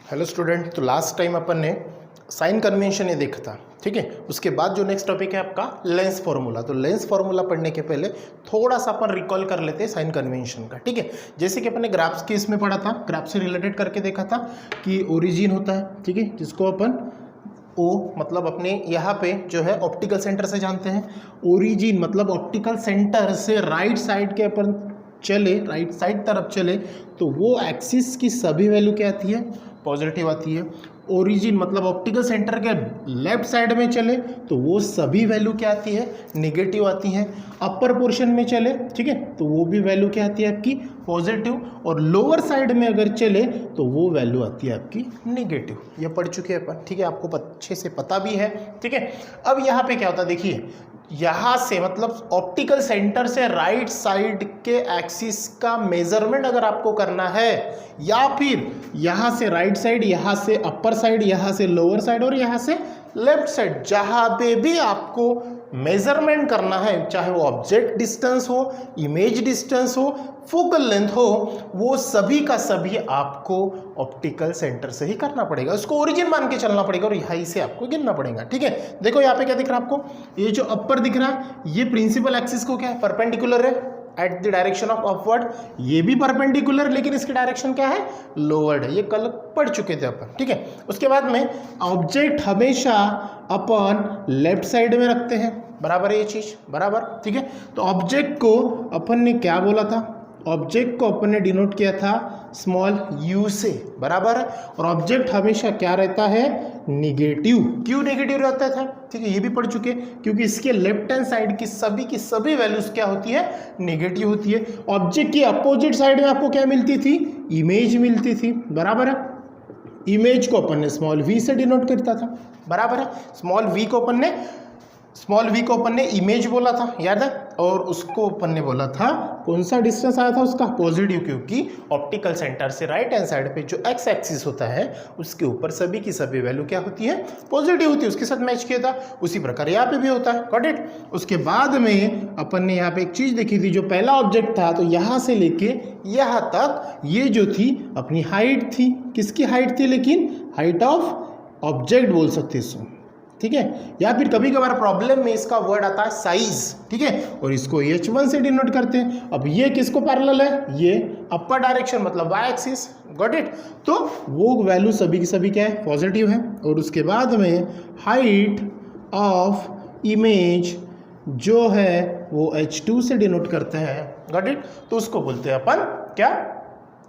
Hello student, तो last time अपन ने sign convention ये देखा था, ठीक है। उसके बाद जो नेक्स्ट टॉपिक है आपका लेंस फॉर्मूला। तो लेंस फॉर्मूला पढ़ने के पहले थोड़ा सा अपन रिकॉल कर लेते हैं साइन कन्वेंशन का, ठीक है। जैसे कि अपन ने ग्राफ्स के इसमें पढ़ा था, ग्राफ से रिलेटेड करके देखा था कि ओरिजिन होता है, ठीक है, जिसको अपन ओ मतलब अपने यहाँ पे जो है ऑप्टिकल सेंटर से जानते हैं। ओरिजिन मतलब ऑप्टिकल सेंटर से राइट साइड के अपन चले, राइट साइड तरफ चले तो वो एक्सिस की सभी वैल्यू क्या आती है, पॉजिटिव आती है। ओरिजिन मतलब ऑप्टिकल सेंटर के लेफ्ट साइड में चले तो वो सभी वैल्यू क्या आती है, नेगेटिव आती है। अपर पोर्शन में चले, ठीक है, तो वो भी वैल्यू क्या आती है आपकी, पॉजिटिव। और लोअर साइड में अगर चले तो वो वैल्यू आती है आपकी नेगेटिव। ये पढ़ चुके हैं अपन, ठीक है, आपको अच्छे से पता भी है, ठीक है। अब यहाँ पे क्या होता है, देखिए यहाँ से मतलब ऑप्टिकल सेंटर से राइट साइड के एक्सिस का मेजरमेंट अगर आपको करना है, या फिर यहाँ से राइट साइड, यहाँ से अपर साइड, यहाँ से लोअर साइड और यहाँ से लेफ्ट साइड, जहाँ पे भी आपको मेजरमेंट करना है, चाहे वो ऑब्जेक्ट डिस्टेंस हो, इमेज डिस्टेंस हो, फोकल लेंथ हो, वो सभी का सभी आपको ऑप्टिकल सेंटर से ही करना पड़ेगा। उसको ओरिजिन मान के चलना पड़ेगा और यहीं से आपको गिनना पड़ेगा, ठीक है। देखो यहाँ पे क्या दिख रहा है आपको, ये जो अपर दिख रहा है ये प्रिंसिपल एक्सिस को क्या है, परपेंडिकुलर है at the direction of upward. ये भी परपेंडिकुलर लेकिन इसकी डायरेक्शन क्या है, लोअर्ड है। ये कल पढ़ चुके थे अपन, ठीक है। उसके बाद में ऑब्जेक्ट हमेशा अपन लेफ्ट साइड में रखते हैं, बराबर है ये चीज, बराबर, ठीक है। तो ऑब्जेक्ट को अपन ने क्या बोला था, ऑब्जेक्ट को अपन ने डिनोट किया था स्मॉल यू से, बराबर है। और ऑब्जेक्ट हमेशा क्या रहता है, निगेटिव। क्यों निगेटिव रहता था, ठीक है, ये भी पढ़ चुके, क्योंकि इसके लेफ्ट हैंड साइड की सभी वैल्यूज क्या होती है, निगेटिव होती है। ऑब्जेक्ट की अपोजिट साइड में आपको क्या मिलती थी, इमेज मिलती थी, बराबर है। इमेज को अपन ने स्मॉल वी से डिनोट करता था, बराबर है। स्मॉल वी को अपन ने इमेज बोला था, याद है। और उसको अपन ने बोला था, कौन सा डिस्टेंस आया था उसका, पॉजिटिव, क्योंकि ऑप्टिकल सेंटर से राइट हैंड साइड पे जो एक्स एक्सिस होता है उसके ऊपर सभी की सभी वैल्यू क्या होती है, पॉजिटिव होती है। उसके साथ मैच किया था, उसी प्रकार यहाँ पे भी होता है, गॉट इट। उसके बाद में अपन ने यहाँ पे एक चीज देखी थी, जो पहला ऑब्जेक्ट था तो यहाँ से लेके यहाँ तक ये जो थी अपनी हाइट थी। किसकी हाइट थी, लेकिन हाइट ऑफ ऑब्जेक्ट बोल सकते इसको, ठीक है। या फिर कभी कभार प्रॉब्लम में इसका वर्ड आता है साइज, ठीक है, और इसको H1 से डिनोट करते हैं। अब ये किसको पैरेलल है, ये अपर डायरेक्शन मतलब y एक्सिस, गॉट इट। तो वो वैल्यू सभी की सभी क्या है, पॉजिटिव है। और उसके बाद में हाइट ऑफ इमेज जो है वो H2 से डिनोट करते हैं, गॉट इट। तो उसको बोलते हैं अपन क्या,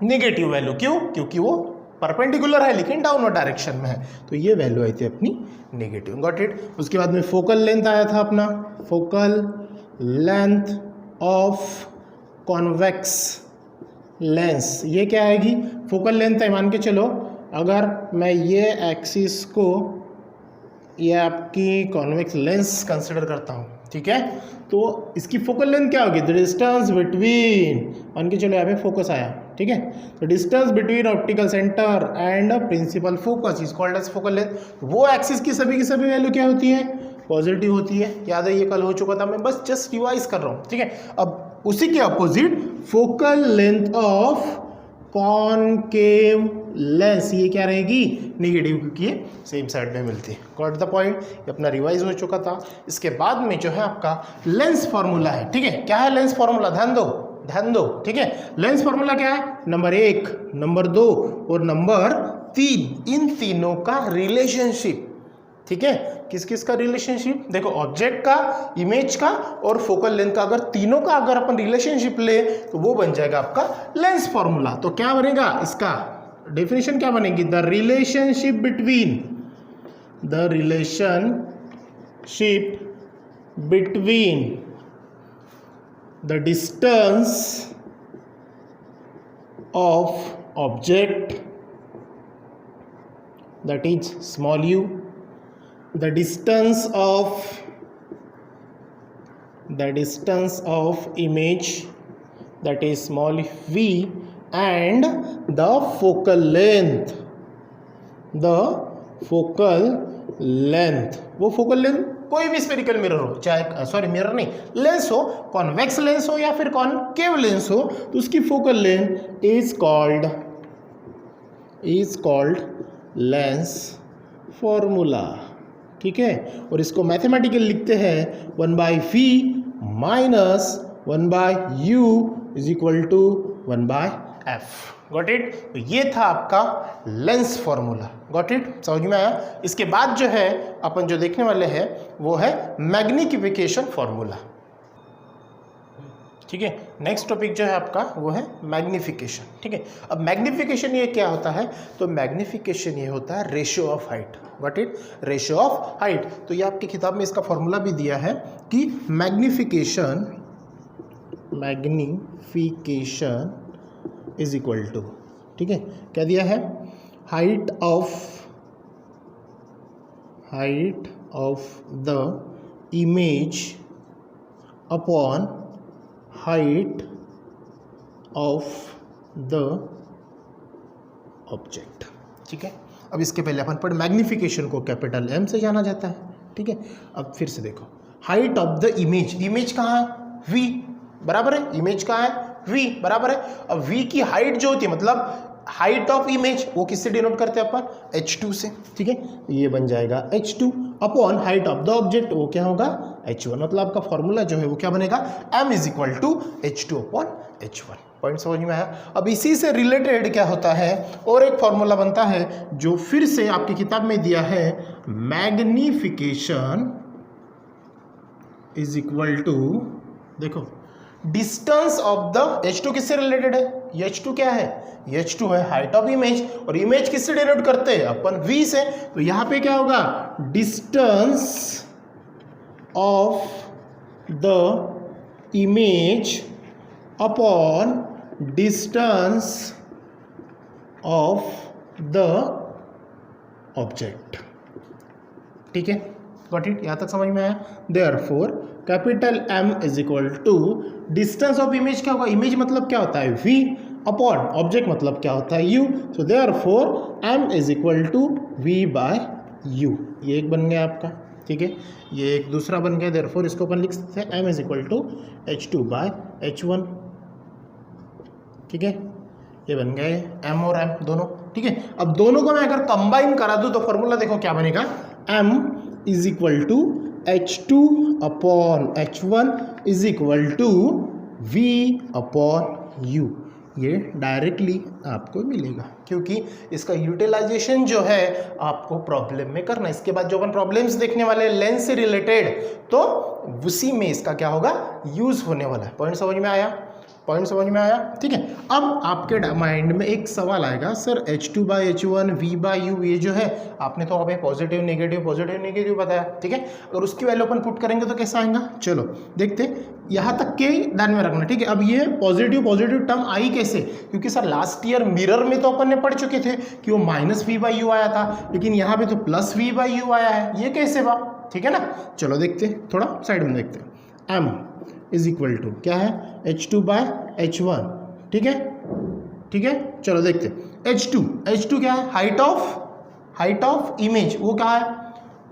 नेगेटिव वैल्यू। क्यों, क्योंकि वो परपेंडिकुलर है लेकिन डाउनवर्ड डायरेक्शन में है, तो ये वैल्यू आई थी अपनी नेगेटिव, गॉट इट। उसके बाद में फोकल लेंथ आया था अपना, focal length of convex lens. ये क्या आएगी, फोकल लेंथ है, मान के चलो अगर मैं ये एक्सिस को ये आपकी कॉन्वेक्स लेंस कंसिडर करता हूँ, ठीक है, तो इसकी फोकल लेंथ क्या होगी, द डिस्टेंस बिटवीन, मान के चलो यहाँ पे फोकस आया, ठीक है, तो distance between optical centre and principal focus is called as focal length. वो एक्सिस की सभी वैल्यू क्या होती है, पॉजिटिव होती है। याद है, ये कल हो चुका था, मैं बस जस्ट रिवाइज कर रहा हूँ, ठीक है। अब उसी के opposite focal length of concave lens, ये क्या रहेगी, नेगेटिव, क्योंकि ये सेम साइड में मिलती है, गॉट द पॉइंट। ये अपना रिवाइज हो चुका था। इसके बाद में जो है आपका लेंस फॉर्मूला है, ठीक है। क्या है लेंस फॉर्मूला, ध्यान दो, ठीक है। लेंस फॉर्मूला क्या है, नंबर 1, नंबर 2 और नंबर 3, इन तीनों का रिलेशनशिप, ठीक है। किस किस का रिलेशनशिप, देखो ऑब्जेक्ट का, इमेज का और फोकल लेंथ का, अगर तीनों का अगर अपन रिलेशनशिप ले तो वो बन जाएगा आपका लेंस फॉर्मूला। तो क्या बनेगा, इसका डेफिनेशन क्या बनेगी, the relationship between the distance of object that is small u, the distance of image that is small v, and the focal length, वो फोकल लेंथ कोई भी स्फेरिकल मिरर हो, चाहे सॉरी मिरर नहीं, लेंस हो, convex lens हो या फिर कॉनकेव लेंस हो, तो उसकी focal length is called lens formula, ठीक है। और इसको मैथमेटिकली लिखते हैं 1/v minus 1/u is equal to 1/f। Got it. तो ये था आपका लेंस फॉर्मूला। गॉट इट, समझ में आया। इसके बाद जो है अपन जो देखने वाले हैं वो है मैग्निफिकेशन फॉर्मूला, ठीक है। नेक्स्ट टॉपिक जो है आपका वो है मैग्निफिकेशन, ठीक है। अब मैग्निफिकेशन ये क्या होता है, तो मैग्निफिकेशन ये होता है ratio of height. What it, ratio of height. तो ये आपकी किताब में इसका फॉर्मूला भी दिया है कि मैग्निफिकेशन इज इक्वल टू, ठीक है, क्या दिया है, height of the image upon height of the object, ठीक है। अब इसके पहले अपन पढ़, मैग्निफिकेशन को कैपिटल M से जाना जाता है, ठीक है। अब फिर से देखो, हाइट ऑफ द इमेज कहाँ है, V बराबर है, इमेज कहाँ है, V बराबर है। अब V की हाइट जो होती है, मतलब हाइट ऑफ इमेज, वो किससे डिनोट करते हैं अपन, H2 से, ठीक है। ये बन जाएगा H2 upon height of the object, वो क्या होगा, H1। मतलब आपका फॉर्मूला जो है वो क्या बनेगा, M is equal to H2 upon H1। Point समझ में आया। अब इसी से रिलेटेड क्या होता है, और एक फॉर्मूला बनता है जो फिर से आपकी किताब में दिया है, मैग्निफिकेशन इज इक्वल टू, देखो, डिस्टेंस ऑफ द, H2 किससे रिलेटेड है, ये H2 क्या है, ये H2 है हाइट ऑफ इमेज, और इमेज किससे डिनोट करते हैं अपन, V से। तो यहां पे क्या होगा, distance of the image upon distance of the object, ठीक है। गॉट इट, यहां तक समझ में आया। Therefore capital M is equal to distance of image क्या होगा, इमेज मतलब क्या होता है V अपॉन ऑब्जेक्ट मतलब क्या होता है U। So therefore M is equal to V/U। ये एक बन गया आपका, ठीक है। ये एक दूसरा बन गया, देयरफॉर इसको अपन लिख सकते हैं M is equal to H2/H1, ठीक है। ये बन गए M और M दोनों, ठीक है। अब दोनों को मैं अगर कंबाइन करा दूं तो फॉर्मूला देखो क्या बनेगा, M is equal to H2 upon H1 is equal to V upon U। ये डायरेक्टली आपको मिलेगा, क्योंकि इसका यूटिलाइजेशन जो है आपको प्रॉब्लम में करना है। इसके बाद जो अपन प्रॉब्लम्स देखने वाले लेंस से रिलेटेड, तो उसी में इसका क्या होगा, यूज होने वाला है। पॉइंट समझ में आया, पॉइंट समझ में आया, ठीक है। अब आपके माइंड में एक सवाल आएगा, सर H2/H1 V/U ये जो है आपने तो हमें पॉजिटिव नेगेटिव बताया, ठीक है। अगर उसकी वैल्यू अपन पुट करेंगे तो कैसा आएगा, चलो देखते। यहाँ तक के ध्यान में रखना, ठीक है। अब ये पॉजिटिव टर्म आई कैसे, क्योंकि सर लास्ट ईयर मिरर में तो अपन ने पढ़ चुके थे कि वो -V/U आया था, लेकिन यहाँ पे तो +V/U आया है, ये कैसे बा, ठीक है ना। चलो देखते, थोड़ा साइड में देखते। M इज इक्वल टू क्या है, H2/H1, ठीक है, ठीक है। चलो देखते, H2 क्या है, हाइट ऑफ इमेज, वो क्या है,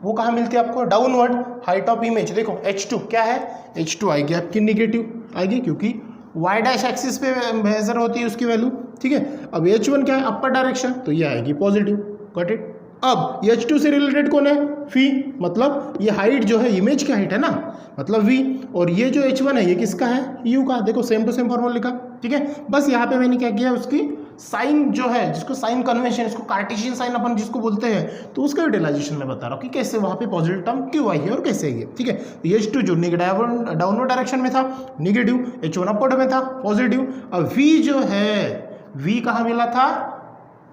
वो कहाँ मिलती है आपको, डाउनवर्ड हाइट ऑफ इमेज। देखो H2 क्या है, H2 आएगी आपकी निगेटिव आएगी, क्योंकि y' एक्सिस पे मेजर होती है उसकी वैल्यू, ठीक है। अब H1 क्या है, अपर डायरेक्शन, तो ये आएगी पॉजिटिव। Got it. अब H2 से रिलेटेड कौन है, फी, मतलब ये हाइट जो है इमेज की हाइट है ना, मतलब V, और ये जो H1 है ये किसका है, U का। देखो सेम टू सेम फॉर्मूला लिखा, ठीक है। बस यहाँ पे मैंने क्या किया, उसकी साइन जो है, जिसको साइन कन्वेंशन, इसको कार्टेशियन साइन अपन जिसको बोलते हैं, तो उसका यूटिलाइजेशन में बता रहा हूँ कि कैसे वहाँ पे पॉजिटिव टर्म क्यों आई है और कैसे आई है, ठीक है। H2 जो डाउनवर्ड डायरेक्शन में था निगेटिव, H1 अपवर्ड में था पॉजिटिव। अब V जो है, V कहाँ मिला था,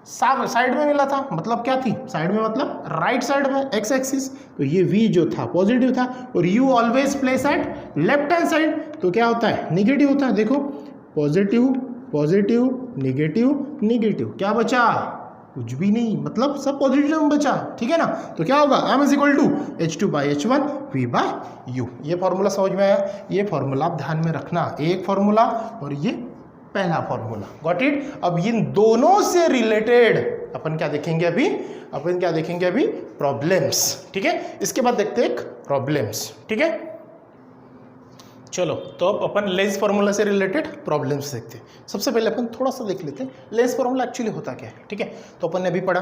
साइड में मिला था, मतलब क्या थी, साइड में मतलब राइट साइड में, एक्स एक्सिस। तो ये V जो था पॉजिटिव था, और U always place at left hand side, तो क्या होता है, निगेटिव होता है। देखो पॉजिटिव निगेटिव, क्या बचा, कुछ भी नहीं, मतलब सब पॉजिटिव में बचा, ठीक है ना। तो क्या होगा, M is equal to H2/H1 V/U। ये फॉर्मूला समझ में आया, ये फॉर्मूला आप ध्यान में रखना, एक फॉर्मूला और ये पहला फॉर्मूला। Got it. अब इन दोनों से रिलेटेड अपन क्या देखेंगे अभी, प्रॉब्लम्स, ठीक है। इसके बाद देखते हैं प्रॉब्लम्स, ठीक है। चलो तो अब अपन लेंस फार्मूला से रिलेटेड प्रॉब्लम्स देखते हैं। सबसे पहले अपन थोड़ा सा देख लेते हैं लेंस फार्मूला एक्चुअली होता क्या है। ठीक है, तो अपन ने अभी पढ़ा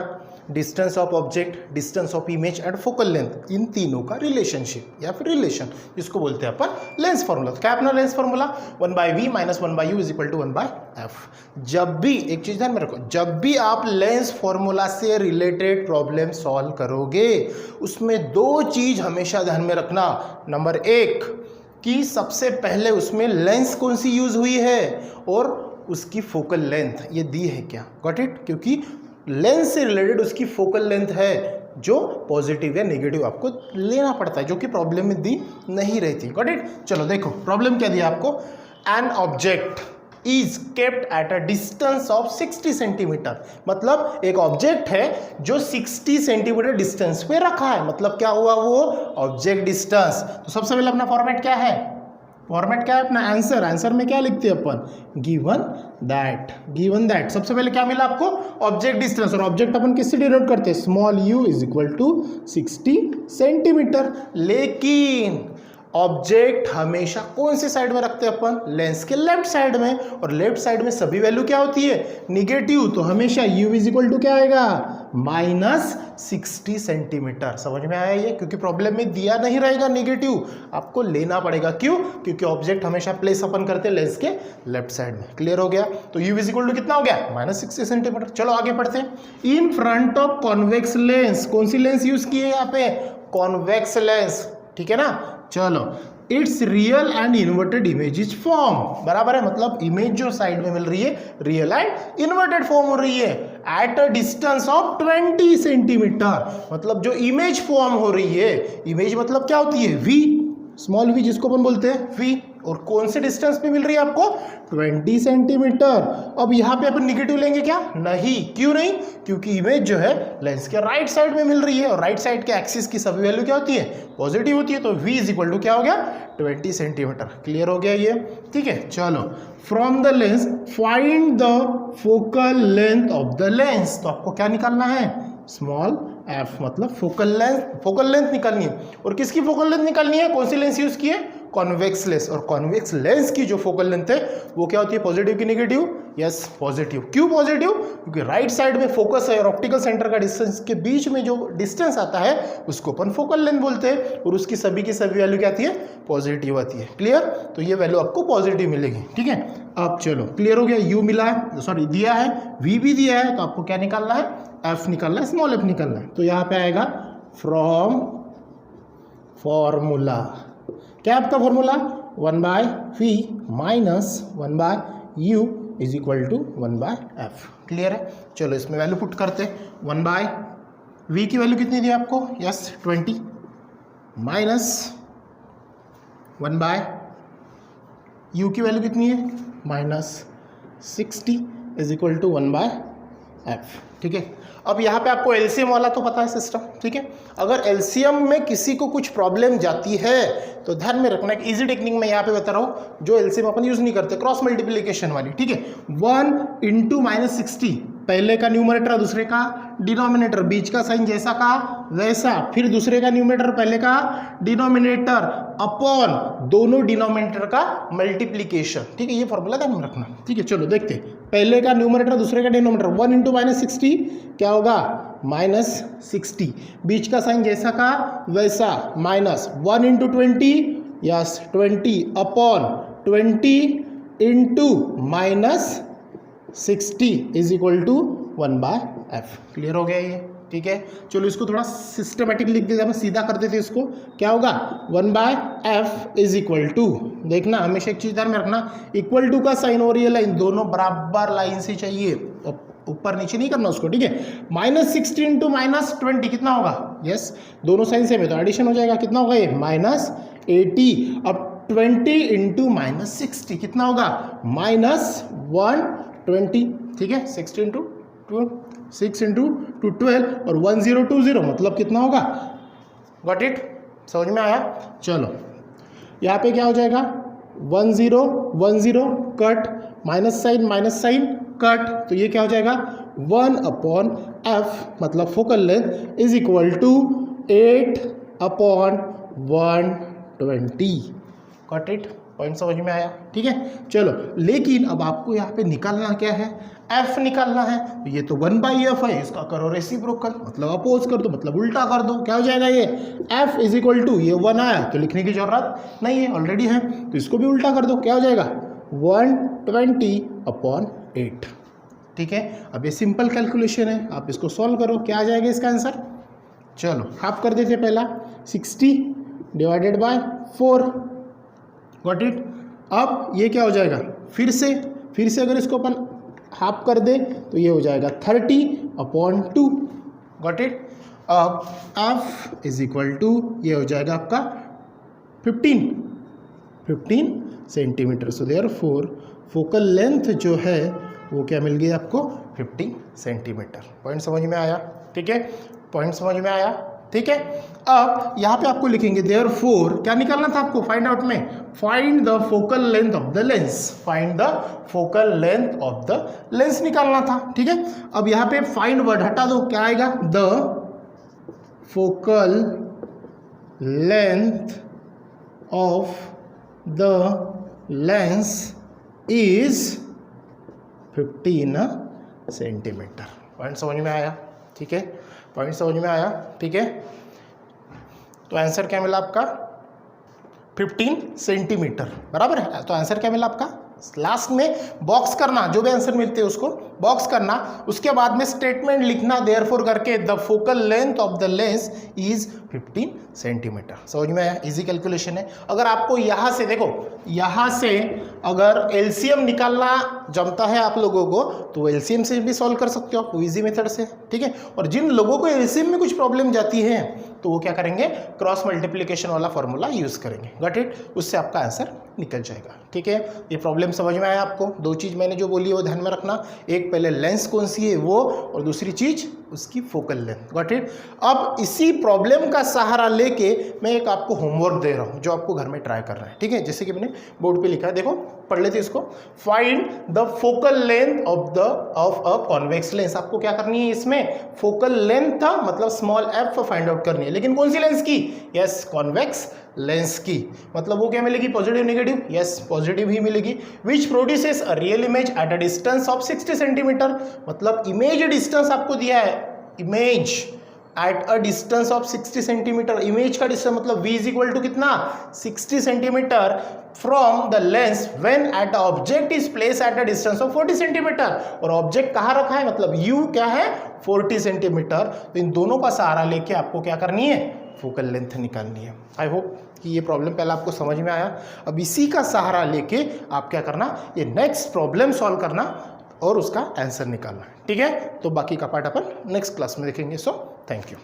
distance of object, distance of image and focal length, इन तीनों का रिलेशनशिप या फिर रिलेशन, जिसको बोलते हैं अपन लेंस फार्मूला। तो क्या अपना lens formula 1/v - 1/u = 1/f। जब भी एक चीज ध्यान में रखो, जब भी आप लेंस फार्मूला से रिलेटेड प्रॉब्लम सॉल्व करोगे उसमें दो चीज हमेशा ध्यान में रखना। नंबर एक कि सबसे पहले उसमें लेंस कौन सी यूज हुई है और उसकी फोकल लेंथ ये दी है क्या। गॉट इट, क्योंकि लेंस से रिलेटेड उसकी फोकल लेंथ है जो पॉजिटिव या नेगेटिव आपको लेना पड़ता है, जो कि प्रॉब्लम में दी नहीं रहती। Got it. चलो देखो प्रॉब्लम क्या दिया आपको, an object is kept at a distance of 60 centimetre. मतलब एक ऑब्जेक्ट है जो 60 सेंटीमीटर डिस्टेंस पे रखा है। मतलब क्या हुआ, वो ऑब्जेक्ट डिस्टेंस। तो सबसे पहले अपना फॉर्मेट क्या है, फॉर्मेट क्या है अपना, आंसर। आंसर में क्या लिखते हैं अपन, गिवन दैट। गिवन दैट सबसे पहले क्या मिला आपको, ऑब्जेक्ट डिस्टेंस। और ऑब्जेक्ट अपन किससे डिनोट करते हैं, स्मॉल u = 60 सेंटीमीटर। लेकिन ऑब्जेक्ट हमेशा कौन सी साइड में रखते हैं अपन, लेंस के लेफ्ट साइड में। और लेफ्ट साइड में सभी वैल्यू क्या होती है, निगेटिव। तो हमेशा u = क्या आएगा, -60 सेंटीमीटर। समझ में आया ये, क्योंकि प्रॉब्लम में दिया नहीं रहेगा नेगेटिव, आपको लेना पड़ेगा। क्यों, क्योंकि ऑब्जेक्ट हमेशा प्लेस अपन करते हैं लेंस के लेफ्ट साइड में। क्लियर हो गया। तो u = कितना हो गया, -60 सेंटीमीटर। चलो आगे पढ़ते हैं। In front of convex lens, कौन सी लेंस यूज की है यहाँ पे, कॉन्वेक्स लेंस। ठीक है ना। चलो it's real and inverted image is form, बराबर है। मतलब इमेज जो साइड में मिल रही है रियल एंड इन्वर्टेड फॉर्म हो रही है at a distance of 20 centimetre. मतलब जो इमेज फॉर्म हो रही है, इमेज मतलब क्या होती है, v, स्मॉल v जिसको अपन बोलते हैं v। और कौन से डिस्टेंस पे मिल रही है आपको, 20 सेंटीमीटर। अब यहाँ पे अपन निगेटिव लेंगे क्या, नहीं। क्यों नहीं, क्योंकि इमेज जो है लेंस के राइट साइड में मिल रही है और राइट साइड के एक्सिस की सभी वैल्यू क्या होती है, पॉजिटिव होती है। तो v = क्या हो गया, 20 सेंटीमीटर। क्लियर हो गया ये। ठीक है, चलो from the lens find the focal length of the lens. तो आपको क्या निकालना है, स्मॉल f, मतलब फोकल लेंथ निकालनी है। और किसकी फोकल लेंथ निकालनी है, कौन सी लेंस यूज की है, कॉन्वेक्स लेंस। और कॉन्वेक्स लेंस की जो फोकल लेंथ है वो क्या होती है, पॉजिटिव की नेगेटिव, यस पॉजिटिव। क्यों पॉजिटिव, क्योंकि राइट साइड में फोकस है और ऑप्टिकल सेंटर का डिस्टेंस के बीच में जो डिस्टेंस आता है उसको अपन फोकल लेंथ बोलते हैं। और उसकी सभी की सभी वैल्यू क्या आती है, पॉजिटिव आती है। क्लियर, तो ये वैल्यू आपको पॉजिटिव मिलेगी। ठीक है, अब चलो क्लियर हो गया। u मिला है, सॉरी दिया है, v भी दिया है, तो आपको क्या निकालना है, f निकालना है, स्मॉल f निकालना है। तो यहाँ पे आएगा फ्रॉम फॉर्मूला, क्या आपका formula, 1/v - 1/u = 1/f। Clear है। चलो इसमें वैल्यू पुट करते हैं। 1/v की वैल्यू कितनी दी आपको, यस 20, -1/u की वैल्यू कितनी है, -60 = 1/f। ठीक है, अब यहाँ पे आपको एलसीएम वाला तो पता है सिस्टम। ठीक है, अगर एलसीएम में किसी को कुछ प्रॉब्लम जाती है तो ध्यान में रखना, एक इजी टेक्निक में यहाँ पे बता रहा हूँ जो एलसीएम अपन यूज नहीं करते, क्रॉस मल्टीप्लिकेशन वाली। ठीक है, 1 × -60, पहले का न्यूमरेटर दूसरे का डिनोमिनेटर, बीच का साइन जैसा का वैसा, फिर दूसरे का न्यूमरेटर पहले का डिनोमिनेटर अपॉन दोनों डिनोमिनेटर का मल्टीप्लिकेशन। ठीक है, ये फॉर्मूला ध्यान में रखना। ठीक है, चलो देखते हैं। पहले का न्यूमरेटर दूसरे का डिनोमिनेटर, 1 × -60 क्या होगा, -60, बीच का साइन जैसा का वैसा, -1 × 20, यस 20 अपॉन 20 × -60 = 1/f। क्लियर हो गया ये। ठीक है, चलो इसको थोड़ा सिस्टमेटिक लिख देते हैं, सीधा कर देते इसको। क्या होगा, 1/f = देखना हमेशा एक चीज ध्यान में रखना, इक्वल टू का साइन और ये लाइन दोनों बराबर लाइन से चाहिए, ऊपर नीचे नहीं करना उसको। ठीक है, -60 × -20 कितना होगा, यस दोनों साइन सेम है तो एडिशन हो जाएगा। कितना होगा ये, -80। अब 20 × -60 कितना होगा, -120। ठीक है, 6 × 2 12 और 1020 मतलब कितना होगा, गॉट इट, समझ में आया। चलो यहाँ पे क्या हो जाएगा, 1010 कट, माइनस साइन कट, तो ये क्या हो जाएगा, 1/f मतलब focal length = 8/120। Got it. Point समझ में आया, ठीक है। चलो, लेकिन अब आपको यहाँ पे निकालना क्या है, एफ निकालना है। ये तो 1/f है, इसका करो रेसिप्रोकल, मतलब अपोज कर दो, मतलब उल्टा कर दो। क्या हो जाएगा ये, f इज इक्वल टू, ये 1 आया तो लिखने की जरूरत नहीं है, ऑलरेडी है, तो इसको भी उल्टा कर दो। क्या हो जाएगा 120/8, ठीक है। अब ये सिंपल कैलकुलेशन है, आप इसको सॉल्व करो, क्या आ जाएगा इसका आंसर। चलो हाफ कर देते पहला, 60/4, गॉट इट। अब ये क्या हो जाएगा, फिर से अगर इसको अपन हाफ कर दे तो ये हो जाएगा 30/2, गॉट इट। अब f इज इक्वल टू, ये हो जाएगा आपका 15 centimetre. So therefore focal length जो है वो क्या मिल गई आपको, 15 सेंटीमीटर। पॉइंट समझ में आया, ठीक है, पॉइंट समझ में आया, ठीक है। अब यहाँ पे आपको लिखेंगे देयरफॉर, क्या निकालना था आपको फाइंड आउट में, find the focal length of the lens, find the focal length of the lens निकालना था, ठीक है। अब यहाँ पे फाइंड वर्ड हटा दो, क्या आएगा, the focal length of the lens is 15 centimetre. Point समझ में आया, ठीक है, पॉइंट समझ में आया, ठीक है। तो आंसर क्या मिला आपका, 15 सेंटीमीटर, बराबर है। तो आंसर क्या मिला आपका, लास्ट में बॉक्स करना, जो भी आंसर मिलते हैं उसको बॉक्स करना, उसके बाद में स्टेटमेंट लिखना देयरफॉर करके, the focal length of the lens is 15 centimetre. समझ में आया, इजी कैलकुलेशन है। अगर आपको यहाँ से देखो, यहाँ से अगर एलसीएम निकालना जमता है आप लोगों को, तो एलसीएम से भी सॉल्व कर सकते हो आप, इजी मेथड से, ठीक है। और जिन लोगों को एलसीएम में कुछ प्रॉब्लम जाती है तो वो क्या करेंगे, क्रॉस मल्टीप्लिकेशन वाला फॉर्मूला यूज करेंगे, गॉट इट, उससे आपका आंसर निकल जाएगा, ठीक है। ये प्रॉब्लम समझ में आया आपको। दो चीज़ मैंने जो बोली है वो ध्यान में रखना, एक पहले लेंस कौन सी है वो, और दूसरी चीज़ उसकी फोकल लेंथ, गॉट इट। अब इसी प्रॉब्लम का सहारा लेके मैं एक आपको होमवर्क दे रहा हूँ जो आपको घर में ट्राई करना है, ठीक है। जैसे कि मैंने बोर्ड पे लिखा है, देखो पढ़ लेते इसको, find the focal length of a convex lens. आपको क्या करनी है इसमें, फोकल लेंथ था मतलब स्मॉल एफ फाइंड आउट करनी है, लेकिन कौन सी लेंस की, यस कॉन्वेक्स लेंस की। मतलब वो क्या मिलेगी, पॉजिटिव नेगेटिव, यस पॉजिटिव ही मिलेगी। Which produces a real image at a distance of 60 centimetre, मतलब इमेज डिस्टेंस आपको दिया है, image at a distance of 60 centimetre. Image का डिस्टेंस मतलब v इज इक्वल टू कितना, 60 centimetre from the lens when eight object is place at a distance of 40 centimetre. और object कहाँ रखा है, मतलब u क्या है, 40 सेंटीमीटर। तो इन दोनों का सहारा लेके आपको क्या करनी है, फोकल लेंथ निकालनी है। आई होप कि ये प्रॉब्लम पहले आपको समझ में आया। अब इसी का सहारा लेके आप क्या करना, ये नेक्स्ट प्रॉब्लम सॉल्व करना और उसका आंसर निकालना, ठीक है। तो बाकी का पार्ट अपन नेक्स्ट क्लास में देखेंगे। So thank you.